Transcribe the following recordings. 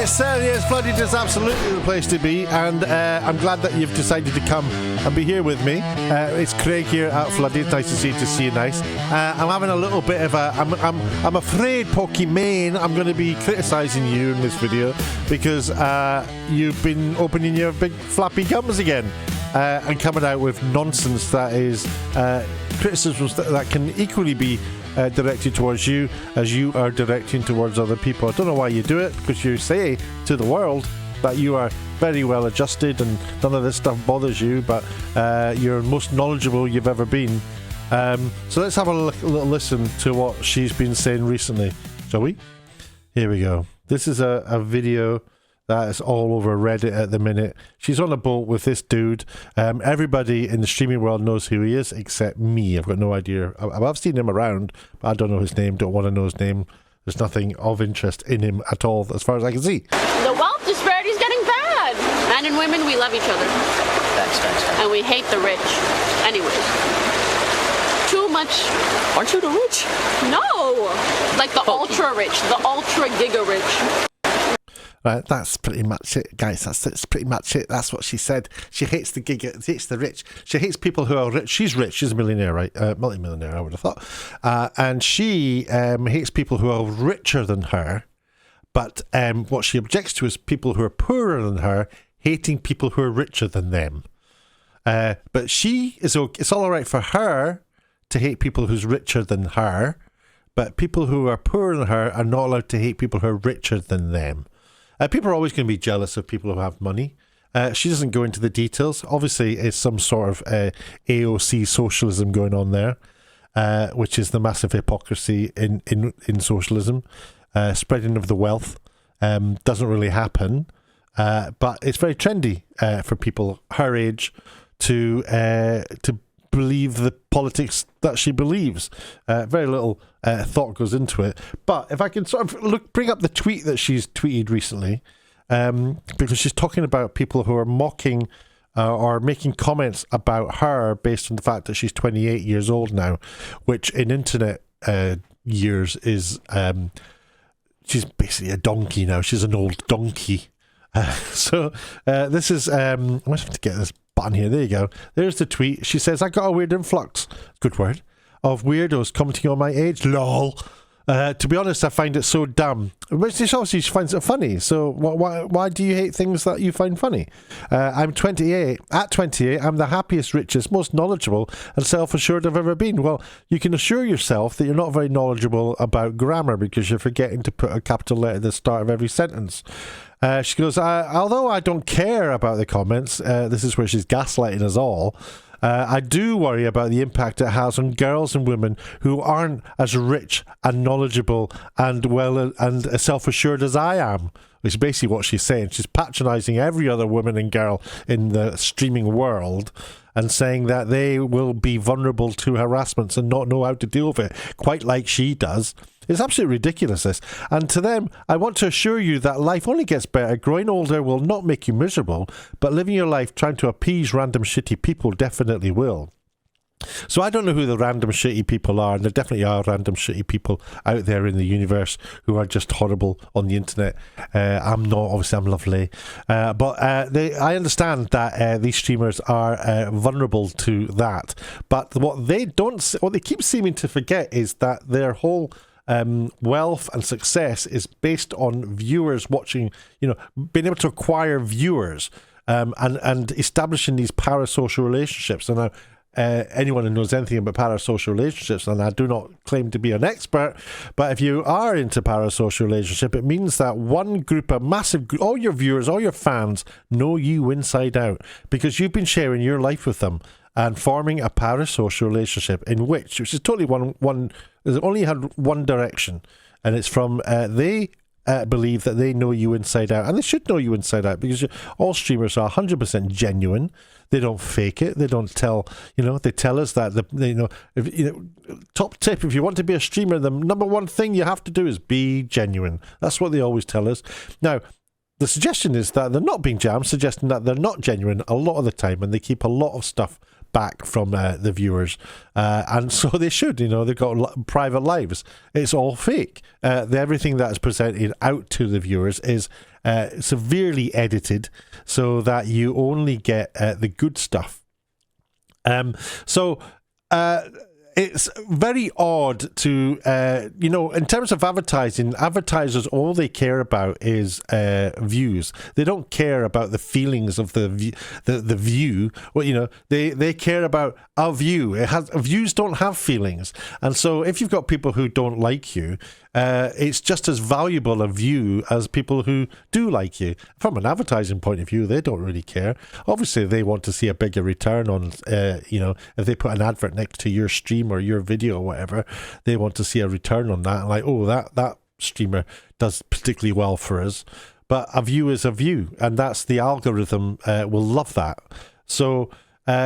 It certainly is. Fludded is absolutely the place to be, and I'm glad that you've decided to come and be here with me. It's Craig here at Flooded. Nice to see you. Nice. I'm having a little bit of a. I'm afraid, Pokimane, I'm going to be criticising you in this video because you've been opening your big flappy gums again and coming out with nonsense that is criticisms that can equally be directed towards you as you are directing towards other people. I don't know why you do it, because you say to the world that you are very well adjusted and none of this stuff bothers you, but you're most knowledgeable you've ever been. So let's have a little listen to what she's been saying recently, shall we? Here we go. This is a video that is all over Reddit at the minute. She's on a boat with this dude. Everybody in the streaming world knows who he is, except me. I've got no idea. I've seen him around, but I don't know his name, don't want to know his name. There's nothing of interest in him at all, as far as I can see. The wealth disparity is getting bad. Men and women, we love each other. Thanks. And we hate the rich. Anyways. Too much. Aren't you the rich? No! Like the ultra rich, the ultra giga rich. Right, that's pretty much it, guys. That's pretty much it. That's what she said. She hates the hates the rich. She hates people who are rich. She's rich. She's a millionaire, right? Multi-millionaire, I would have thought. And she hates people who are richer than her. But what she objects to is people who are poorer than her hating people who are richer than them. But she is okay. It's all right for her to hate people who's richer than her. But people who are poorer than her are not allowed to hate people who are richer than them. People are always going to be jealous of people who have money. She doesn't go into the details. Obviously, it's some sort of AOC socialism going on there, which is the massive hypocrisy in socialism. Spreading of the wealth doesn't really happen, but it's very trendy for people her age to believe the politics that she believes. Very little thought goes into it. But if I can sort of bring up the tweet that she's tweeted recently, because she's talking about people who are mocking or making comments about her based on the fact that she's 28 years old now, which in internet years is she's basically a donkey now. She's an old donkey. So this is I'm going to have to get this button here. There you go. There's the tweet. She says, I got a weird influx, good word, of weirdos commenting on my age. Lol. To be honest, I find it so dumb. But she finds it funny. So why do you hate things that you find funny? I'm 28. At 28, I'm the happiest, richest, most knowledgeable and self-assured I've ever been. Well, you can assure yourself that you're not very knowledgeable about grammar because you're forgetting to put a capital letter at the start of every sentence. She goes, although I don't care about the comments, this is where she's gaslighting us all, I do worry about the impact it has on girls and women who aren't as rich and knowledgeable and well and self-assured as I am. Which is basically what she's saying. She's patronising every other woman and girl in the streaming world and saying that they will be vulnerable to harassments and not know how to deal with it, quite like she does. It's absolutely ridiculous, this. And to them, I want to assure you that life only gets better. Growing older will not make you miserable, but living your life trying to appease random shitty people definitely will. So I don't know who the random shitty people are, and there definitely are random shitty people out there in the universe who are just horrible on the internet. I'm not, obviously I'm lovely, but I understand that these streamers are vulnerable to that. But what they keep seeming to forget is that their whole wealth and success is based on viewers watching, being able to acquire viewers and establishing these parasocial relationships. And anyone who knows anything about parasocial relationships, and I do not claim to be an expert, but if you are into parasocial relationship, it means that one group, a massive group, all your viewers, all your fans know you inside out because you've been sharing your life with them and forming a parasocial relationship which is totally one there's only had one direction, and it's from they believe that they know you inside out, and they should know you inside out because all streamers are 100% genuine. They don't fake it. They don't tell, they tell us that, top tip, if you want to be a streamer, the number one thing you have to do is be genuine. That's what they always tell us. Now, the suggestion is that they're not being jammed, suggesting that they're not genuine a lot of the time, and they keep a lot of stuff back from the viewers, and so they should. They've got private lives. It's all fake. Everything that is presented out to the viewers is severely edited so that you only get the good stuff. It's very odd to, in terms of advertising, advertisers, all they care about is views. They don't care about the feelings of the view. Well, they care about a view. Views don't have feelings. And so if you've got people who don't like you, it's just as valuable a view as people who do like you. From an advertising point of view, they don't really care. Obviously, they want to see a bigger return on, if they put an advert next to your stream or your video or whatever, they want to see a return on that. Like, oh, that streamer does particularly well for us. But a view is a view, and that's the algorithm will love that. So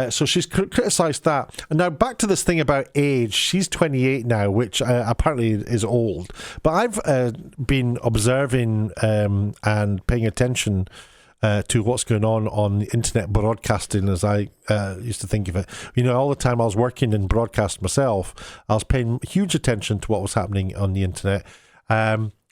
she's criticised that. And now back to this thing about age. She's 28 now, which apparently is old. But I've been observing and paying attention to what's going on the internet broadcasting, as I used to think of it. All the time I was working in broadcast myself, I was paying huge attention to what was happening on the internet.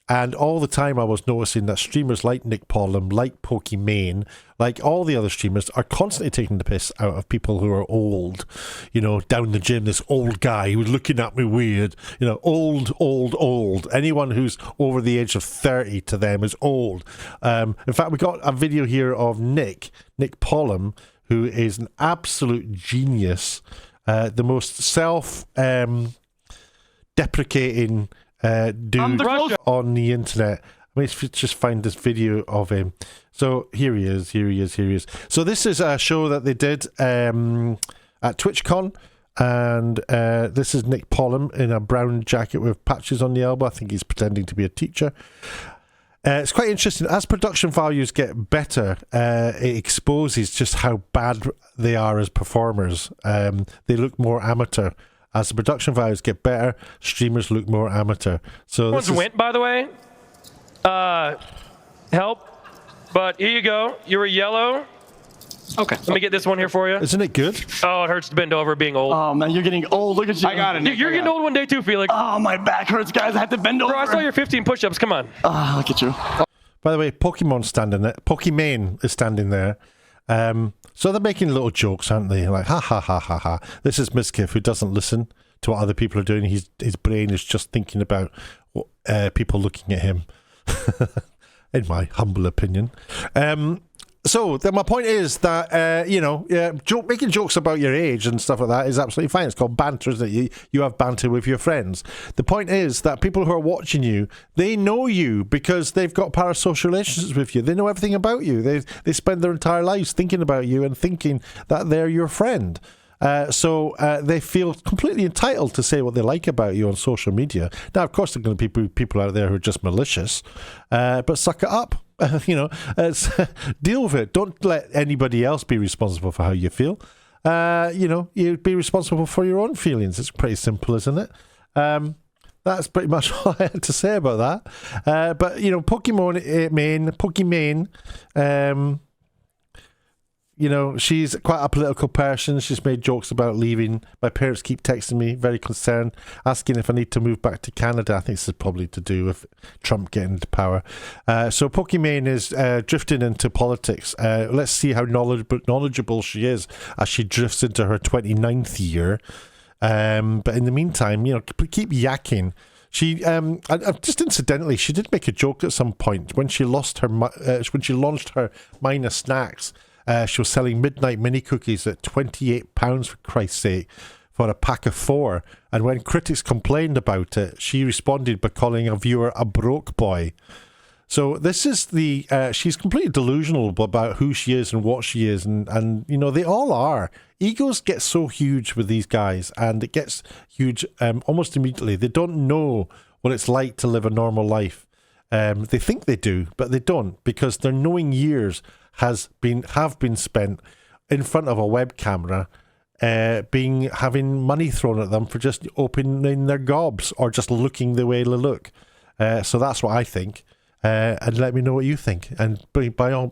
And all the time I was noticing that streamers like Nick Pollum, like Pokimane, like all the other streamers, are constantly taking the piss out of people who are old. Down the gym, this old guy who's looking at me weird. Old. Anyone who's over the age of 30 to them is old. In fact, we got a video here of Nick Pollum, who is an absolute genius, the most self-deprecating dude on the internet. Let's just find this video of him. So here he is. So this is a show that they did at TwitchCon, and this is Nick Pollum in a brown jacket with patches on the elbow. I think he's pretending to be a teacher. It's quite interesting. As production values get better, it exposes just how bad they are as performers. They look more amateur. As the production values get better, streamers look more amateur. So this went, by the way. Help. But here you go. You were yellow. Okay. Let me get this one here for you. Isn't it good? Oh, it hurts to bend over being old. Oh, man, you're getting old. Look at you. I got it, Nick. You're getting old one day too, Felix. Oh, my back hurts, guys. I have to bend over. Bro, I saw your 15 push-ups. Come on. Look at you. By the way, Pokimane is standing there. So they're making little jokes, aren't they? Like, ha, ha, ha, ha, ha. This is Miskiff, who doesn't listen to what other people are doing. His brain is just thinking about what, people looking at him, in my humble opinion. So my point is that, making jokes about your age and stuff like that is absolutely fine. It's called banter, isn't it? You have banter with your friends. The point is that people who are watching you, they know you because they've got parasocial relationships with you. They know everything about you. They spend their entire lives thinking about you and thinking that they're your friend. So they feel completely entitled to say what they like about you on social media. Now, of course, there are going to be people out there who are just malicious, but suck it up. Deal with it. Don't let anybody else be responsible for how you feel. You be responsible for your own feelings. It's pretty simple, isn't it? That's pretty much all I had to say about that. But Pokimane, she's quite a political person. She's made jokes about leaving. My parents keep texting me, very concerned, asking if I need to move back to Canada. I think this is probably to do with Trump getting into power. So Pokimane is drifting into politics. Let's see how knowledgeable she is as she drifts into her 29th year. But in the meantime, keep yakking. She just incidentally, she did make a joke at some point when she launched her Minor Snacks. She was selling midnight mini cookies at £28, for Christ's sake, for a pack of 4. And when critics complained about it, she responded by calling a viewer a broke boy. So this is she's completely delusional about who she is and what she is. And they all are. Egos get so huge with these guys, and it gets huge almost immediately. They don't know what it's like to live a normal life. They think they do, but they don't, because their knowing years have been spent in front of a web camera, having money thrown at them for just opening their gobs or just looking the way they look. So that's what I think. and let me know what you think. And by all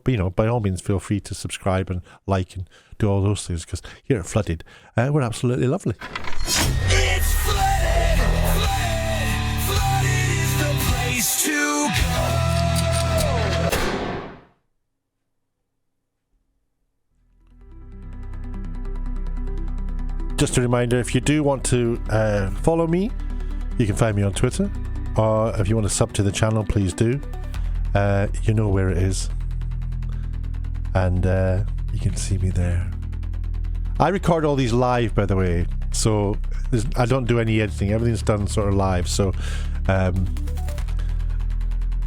means, feel free to subscribe and like and do all those things, because here at Flooded, we're absolutely lovely. It's flooded, flooded, flooded is the place to go. Just a reminder, if you do want to follow me, you can find me on Twitter, or if you want to sub to the channel, please do. You know where it is, and you can see me there. I record all these live, by the way, so I don't do any editing. Everything's done sort of live, so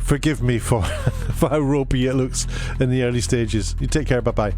forgive me for how ropey it looks in the early stages. You take care, bye bye.